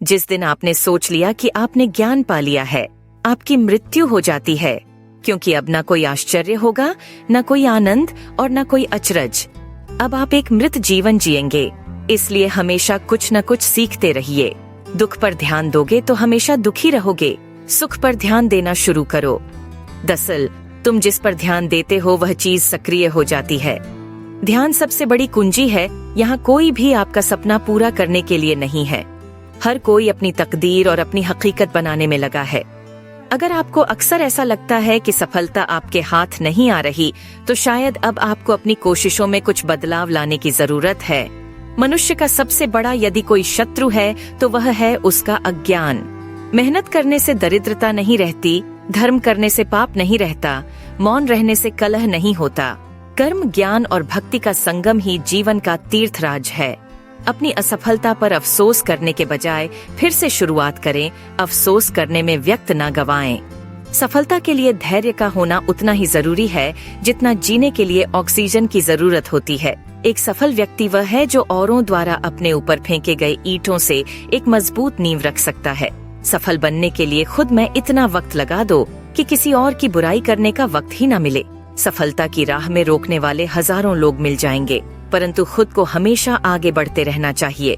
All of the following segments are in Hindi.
जिस दिन आपने सोच लिया कि आपने ज्ञान पा लिया है, आपकी मृत्यु हो जाती है, क्योंकि अब ना कोई आश्चर्य होगा, न कोई आनंद और न कोई अचरज। अब आप एक मृत जीवन जिएंगे। इसलिए हमेशा कुछ न कुछ सीखते रहिए। दुख पर ध्यान दोगे तो हमेशा दुखी रहोगे। सुख पर ध्यान देना शुरू करो। दरअसल तुम जिस पर ध्यान देते हो वह चीज सक्रिय हो जाती है। ध्यान सबसे बड़ी कुंजी है। यहाँ कोई भी आपका सपना पूरा करने के लिए नहीं है। हर कोई अपनी तकदीर और अपनी हकीकत बनाने में लगा है। अगर आपको अक्सर ऐसा लगता है कि सफलता आपके हाथ नहीं आ रही, तो शायद अब आपको अपनी कोशिशों में कुछ बदलाव लाने की जरूरत है। मनुष्य का सबसे बड़ा यदि कोई शत्रु है तो वह है उसका अज्ञान। मेहनत करने से दरिद्रता नहीं रहती, धर्म करने से पाप नहीं रहता, मौन रहने से कलह नहीं होता। कर्म, ज्ञान और भक्ति का संगम ही जीवन का तीर्थराज है। अपनी असफलता पर अफसोस करने के बजाय फिर से शुरुआत करें। अफसोस करने में वक्त न गवाएं। सफलता के लिए धैर्य का होना उतना ही जरूरी है जितना जीने के लिए ऑक्सीजन की जरूरत होती है। एक सफल व्यक्ति वह है जो औरों द्वारा अपने ऊपर फेंके गए ईंटों से एक मजबूत नींव रख सकता है। सफल बनने के लिए खुद में इतना वक्त लगा दो कि किसी और की बुराई करने का वक्त ही न मिले। सफलता की राह में रोकने वाले हजारों लोग मिल जाएंगे, परंतु खुद को हमेशा आगे बढ़ते रहना चाहिए।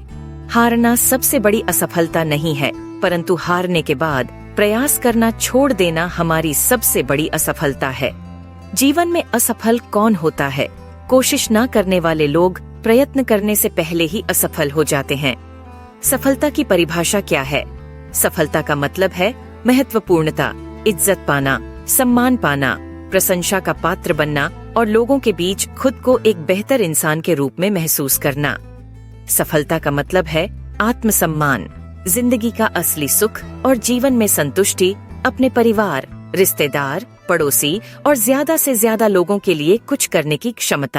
हारना सबसे बड़ी असफलता नहीं है, परंतु हारने के बाद प्रयास करना छोड़ देना हमारी सबसे बड़ी असफलता है। जीवन में असफल कौन होता है? कोशिश न करने वाले लोग प्रयत्न करने से पहले ही असफल हो जाते हैं। सफलता की परिभाषा क्या है? सफलता का मतलब है महत्वपूर्णता, इज्जत पाना, सम्मान पाना, प्रशंसा का पात्र बनना और लोगों के बीच खुद को एक बेहतर इंसान के रूप में महसूस करना। सफलता का मतलब है आत्मसम्मान, जिंदगी का असली सुख और जीवन में संतुष्टि, अपने परिवार, रिश्तेदार, पड़ोसी और ज्यादा से ज्यादा लोगों के लिए कुछ करने की क्षमता।